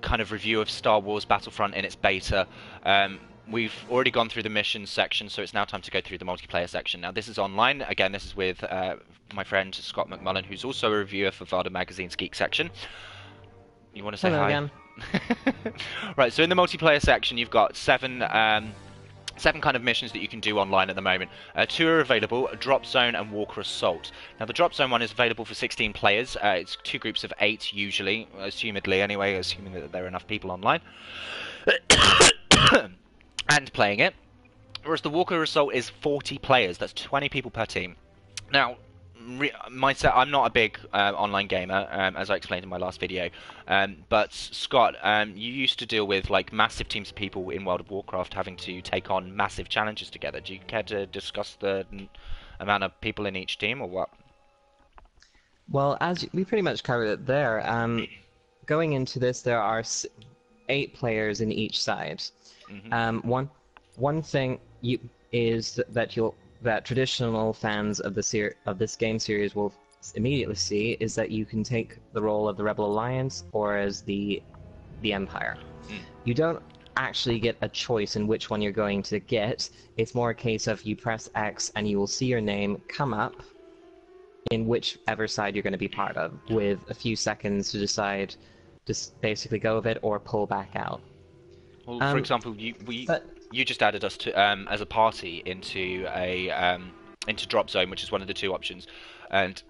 kind of review of Star Wars Battlefront in its beta. We've already gone through the missions section, so it's now time to go through the multiplayer section. Now, this is online. Again, this is with my friend Scott McMullen, who's also a reviewer for Vada Magazine's Geek section. You want to say hi? Hello again. Right, so in the multiplayer section, you've got seven kind of missions that you can do online at the moment. 2 are available, Drop Zone and Walker Assault. Now, the Drop Zone one is available for 16 players. It's 2 groups of 8, usually, assumedly anyway, assuming that there are enough people online. And playing it. Whereas the Walker Assault is 40 players. That's 20 people per team. Now, I'm not a big online gamer, as I explained in my last video. But Scott, you used to deal with like massive teams of people in World of Warcraft having to take on massive challenges together. Do you care to discuss the amount of people in each team, or what? Well, we pretty much covered it there. Going into this, there are 8 players in each side. Mm-hmm. One thing is that traditional fans of this game series will immediately see is that you can take the role of the Rebel Alliance or as the Empire. You don't actually get a choice in which one you're going to get. It's more a case of you press X and you will see your name come up in whichever side you're going to be part of, with a few seconds to decide just basically go with it or pull back out. Well, for example, you just added us to as a party into Drop Zone, which is one of the 2 options, and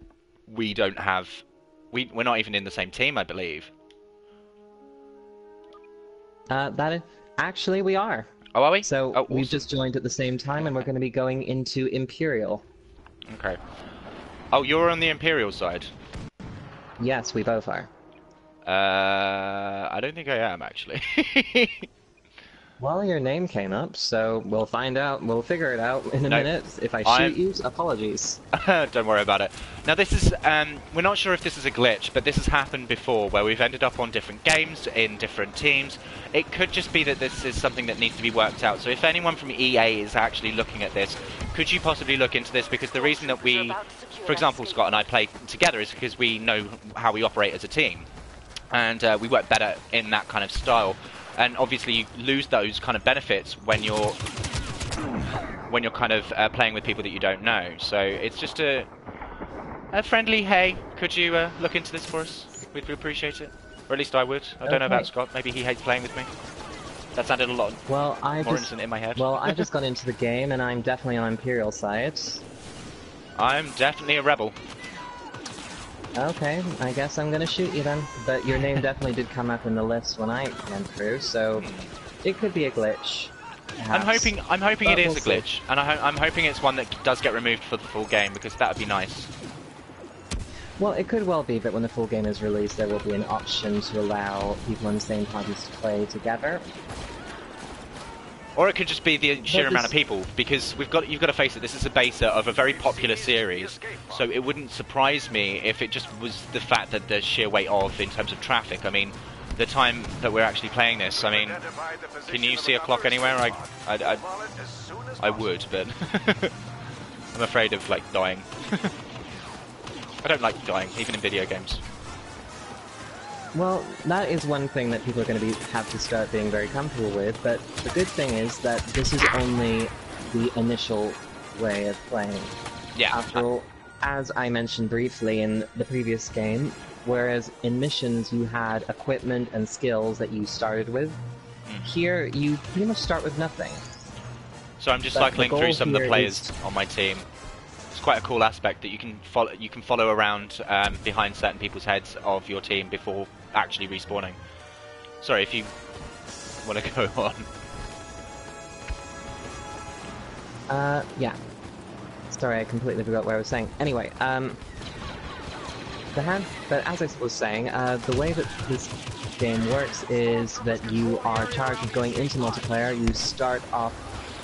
we don't have we're not even in the same team, I believe. Actually we are. Oh, are we? So awesome. We've just joined at the same time, and we're going to be going into Imperial. Okay. Oh, you're on the Imperial side. Yes, we both are. I don't think I am, actually. Well, your name came up, so we'll find out. We'll figure it out in a minute. If I shoot you, apologies. Don't worry about it. Now, this is, we're not sure if this is a glitch, but this has happened before, where we've ended up on different games, in different teams. It could just be that this is something that needs to be worked out. So if anyone from EA is actually looking at this, could you possibly look into this? Because the reason that we, for example, Scott and I play together is because we know how we operate as a team. And we work better in that kind of style. And obviously you lose those kind of benefits when you're kind of playing with people that you don't know. So it's just a friendly, hey, could you look into this for us? We'd appreciate it. Or at least I would. I don't know about Scott. Maybe he hates playing with me. That sounded a lot more innocent in my head. Well, I just got into the game, and I'm definitely on Imperial side. I'm definitely a rebel. Okay, I guess I'm gonna shoot you then. But your name definitely did come up in the list when I went through, so it could be a glitch. Perhaps. I'm hoping it is a glitch, and I'm hoping it's one that does get removed for the full game, because that would be nice. Well, it could well be that when the full game is released, there will be an option to allow people in the same parties to play together. Or it could just be the sheer amount of people, because you've got to face it, this is a beta of a very popular series, so it wouldn't surprise me if it just was the fact that the sheer weight of, in terms of traffic. I mean, the time that we're actually playing this, I mean, can you see a clock anywhere? I would, but I'm afraid of, like, dying. I don't like dying, even in video games. Well, that is one thing that people are going to have to start being very comfortable with, but the good thing is that this is only the initial way of playing. Yeah. After all, as I mentioned briefly in the previous game, whereas in missions you had equipment and skills that you started with, here you pretty much start with nothing. So I'm just cycling through some of the players on my team. It's quite a cool aspect that you can follow around behind certain people's heads of your team before actually respawning. Sorry, if you want to go on. Yeah. Sorry, I completely forgot what I was saying. Anyway, but as I was saying, the way that this game works is that you are charged with going into multiplayer. You start off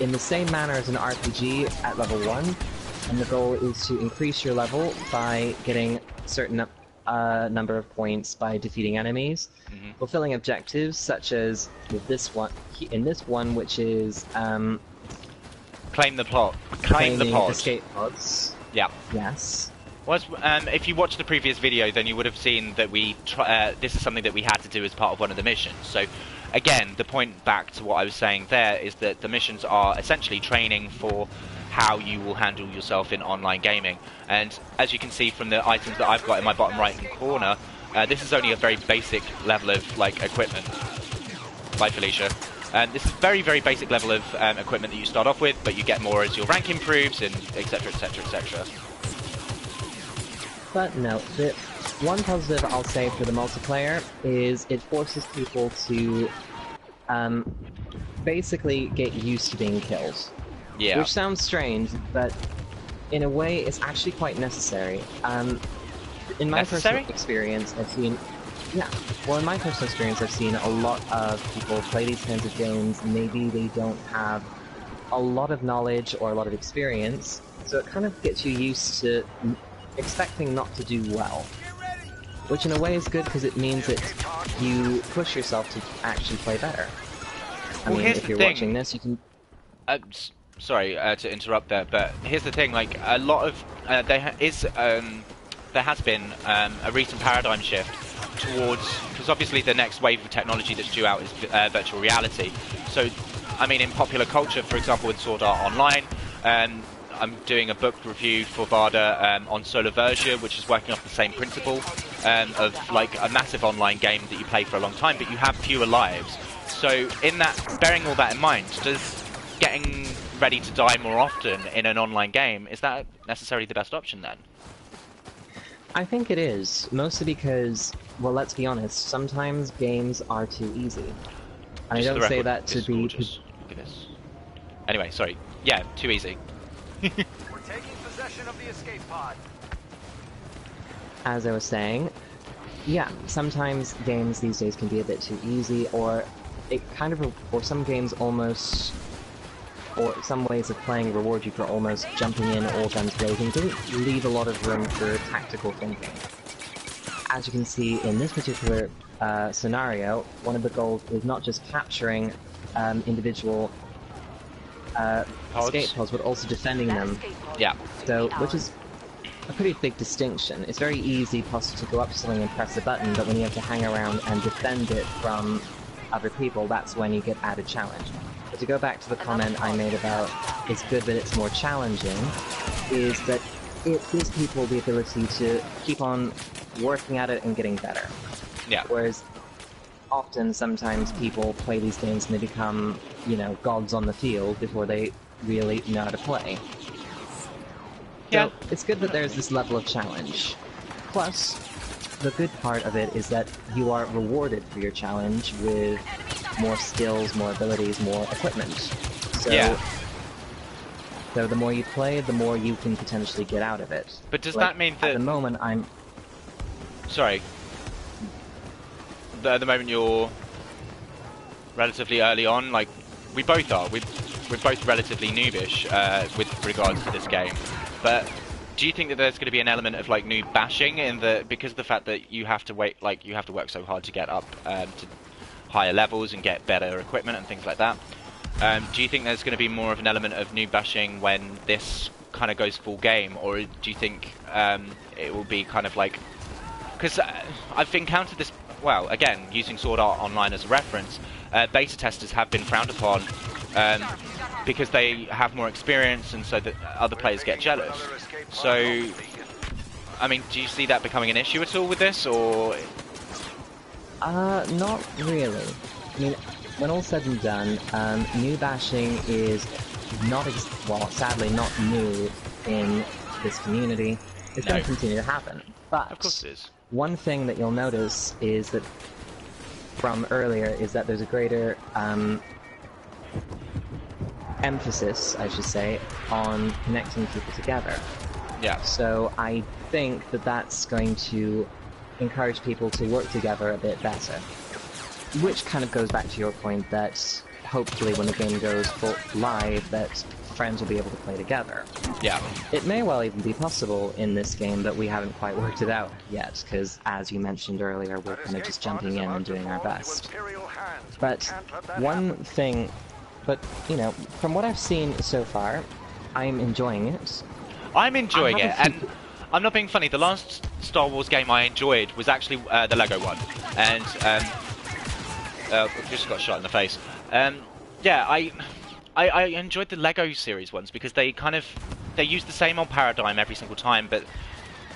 in the same manner as an RPG at level 1, and the goal is to increase your level by getting a certain number of points by defeating enemies, fulfilling objectives such as with this one, which is claim the plot. Claim the pod. Escape pods. Yeah. Yes. Was if you watched the previous video, then you would have seen that this is something that we had to do as part of one of the missions. So, again, the point back to what I was saying there is that the missions are essentially training for how you will handle yourself in online gaming. And as you can see from the items that I've got in my bottom right hand corner, this is only a very basic level of equipment. Bye, Felicia. This is very, very basic level of equipment that you start off with, but you get more as your rank improves, and etc., etc., etc. But no, the one positive I'll say for the multiplayer is it forces people to basically get used to being killed. Yeah. Which sounds strange, but in a way it's actually quite necessary. In my personal experience, I've seen... Yeah, well, in my personal experience, I've seen a lot of people play these kinds of games. Maybe they don't have a lot of knowledge or a lot of experience, so it kind of gets you used to expecting not to do well. Which in a way is good because it means that you push yourself to actually play better. I mean, if you're watching this, you can... sorry to interrupt there, but here's the thing, a lot of... there has been a recent paradigm shift towards... Because obviously the next wave of technology that's due out is virtual reality. So, I mean, in popular culture, for example, with Sword Art Online, I'm doing a book review for Vada on Solar Versia, which is working off the same principle of a massive online game that you play for a long time, but you have fewer lives. So in that, bearing all that in mind, does getting ready to die more often in an online game, is that necessarily the best option then? I think it is, mostly because, well, let's be honest, sometimes games are too easy. And I don't say that to be... Look at this. Anyway, sorry. Yeah, too easy. We're taking possession of the escape pod. As I was saying, yeah, sometimes games these days can be a bit too easy, or it kind of, or some games almost, or some ways of playing reward you for almost jumping in all guns blazing. Doesn't leave a lot of room for tactical thinking. As you can see in this particular scenario, one of the goals is not just capturing individual escape pods, but also defending them. Yeah. So, which is a pretty big distinction. It's very easy possibly to go up to something and press a button, but when you have to hang around and defend it from other people, that's when you get added challenge. But to go back to the comment I made about it's good that it's more challenging, is that it gives people the ability to keep on working at it and getting better. Yeah. Whereas often, sometimes people play these games and they become, you know, gods on the field before they really know how to play. Yeah. So it's good that there's this level of challenge. Plus, the good part of it is that you are rewarded for your challenge with more skills, more abilities, more equipment. So, yeah. So the more you play, the more you can potentially get out of it. But does that mean that... At the moment, I'm... Sorry. At the moment you're relatively early on, we both are. We're both relatively noobish with regards to this game. But do you think that there's going to be an element of noob bashing because of the fact that you have to wait, you have to work so hard to get up to higher levels and get better equipment and things like that? Do you think there's going to be more of an element of noob bashing when this kind of goes full game, or do you think it will be kind of because I've encountered this. Well, again, using Sword Art Online as a reference, beta testers have been frowned upon because they have more experience, and so that other players get jealous. So, I mean, do you see that becoming an issue at all with this, or...? Not really. I mean, when all's said and done, new bashing is not, well, sadly not new in this community. It's going to continue to happen. But of course it is. One thing that you'll notice is that, from earlier, is that there's a greater emphasis, I should say, on connecting people together. Yeah. So I think that that's going to encourage people to work together a bit better. Which kind of goes back to your point that hopefully when the game goes live, that friends will be able to play together. Yeah. It may well even be possible in this game, but we haven't quite worked it out yet, because as you mentioned earlier, we're kind of just jumping in and doing our best. But one thing, you know, from what I've seen so far, I'm enjoying it. I'm enjoying it, and I'm not being funny. The last Star Wars game I enjoyed was actually the Lego one, and just got shot in the face. Yeah, I enjoyed the Lego series ones because they use the same old paradigm every single time, but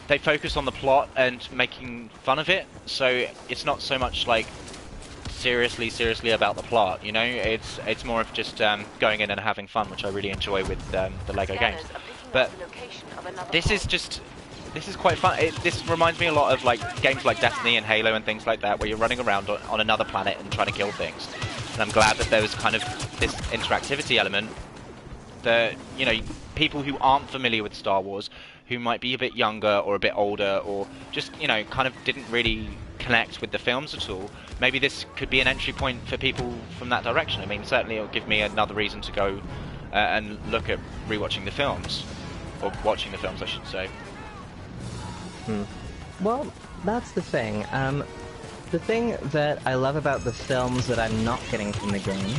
they focus on the plot and making fun of it. So it's not so much like seriously about the plot. You know, it's more of just going in and having fun, which I really enjoy with the Lego games. But this is quite fun. This reminds me a lot of like games like Destiny and Halo and things like that, where you're running around on another planet and trying to kill things. And I'm glad that there was kind of this interactivity element that, you know, people who aren't familiar with Star Wars, who might be a bit younger or a bit older, or just, you know, kind of didn't really connect with the films at all, maybe this could be an entry point for people from that direction. I mean, certainly it'll give me another reason to go and look at rewatching the films, or watching the films, I should say. Well, that's the thing. The thing that I love about the films that I'm not getting from the game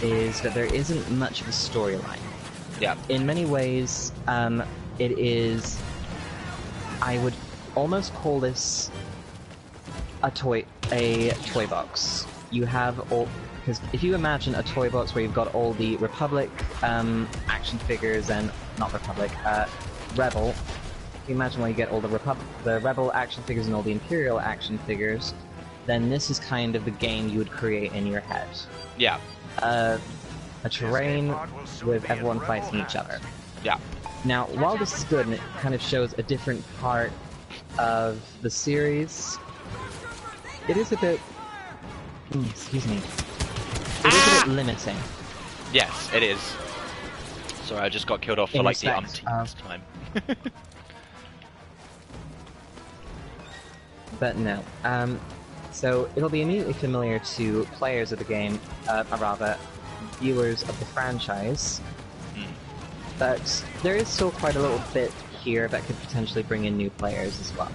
is that there isn't much of a storyline. Yeah. In many ways, it is... I would almost call this a toy box. You have all... Because if you imagine a toy box where you've got all the Republic action figures and... Not Republic, Rebel. If you imagine where you get all the Rebel action figures and all the Imperial action figures, then this is kind of the game you would create in your head. Yeah. A terrain with everyone fighting each other. Yeah. Now, while this is good and it kind of shows a different part of the series, it is a bit... excuse me. It is a bit limiting. Yes, it is. Sorry, I just got killed off for like the umpteenth time. But no. So it'll be immediately familiar to players of the game, or rather, viewers of the franchise. But there is still quite a little bit here that could potentially bring in new players as well.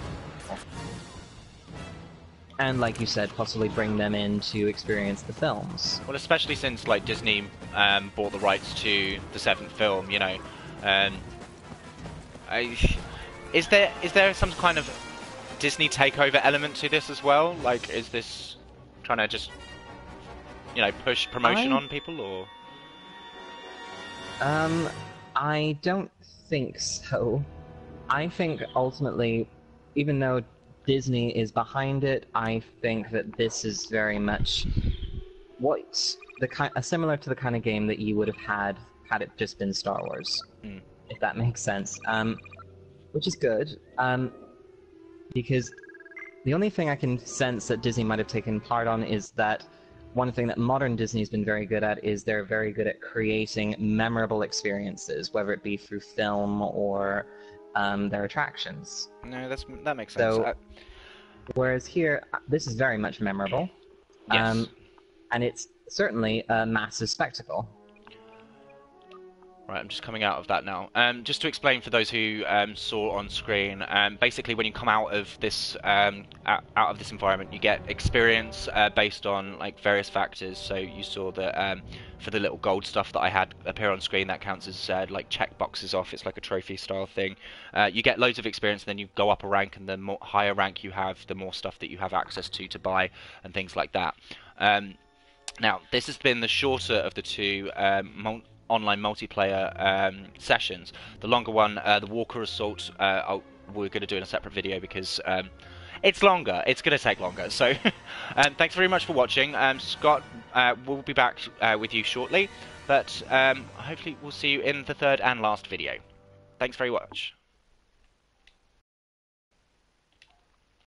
And like you said, possibly bring them in to experience the films. Well, especially since like Disney bought the rights to the 7th film, you know. Is there some kind of Disney takeover element to this as well? Like, is this trying to just, you know, push promotion on people, or? I don't think so. I think ultimately, even though Disney is behind it, I think that this is very much similar to the kind of game that you would have had it just been Star Wars, if that makes sense. Which is good. Because the only thing I can sense that Disney might have taken part on is that one thing that modern Disney has been very good at is they're very good at creating memorable experiences, whether it be through film or their attractions. No, that makes sense. So, whereas here, this is very much memorable. Yes. And it's certainly a massive spectacle. Right, I'm just coming out of that now. Just to explain for those who saw on screen, basically when you come out of this environment, you get experience based on like various factors. So you saw that for the little gold stuff that I had appear on screen, that counts as like check boxes off. It's like a trophy style thing. You get loads of experience, and then you go up a rank, and the more higher rank you have, the more stuff that you have access to buy and things like that. Now, this has been the shorter of the two online multiplayer sessions. The longer one, the Walker Assault, we're going to do in a separate video because it's longer. It's going to take longer. So thanks very much for watching. Scott will be back with you shortly, but hopefully we'll see you in the third and last video. Thanks very much.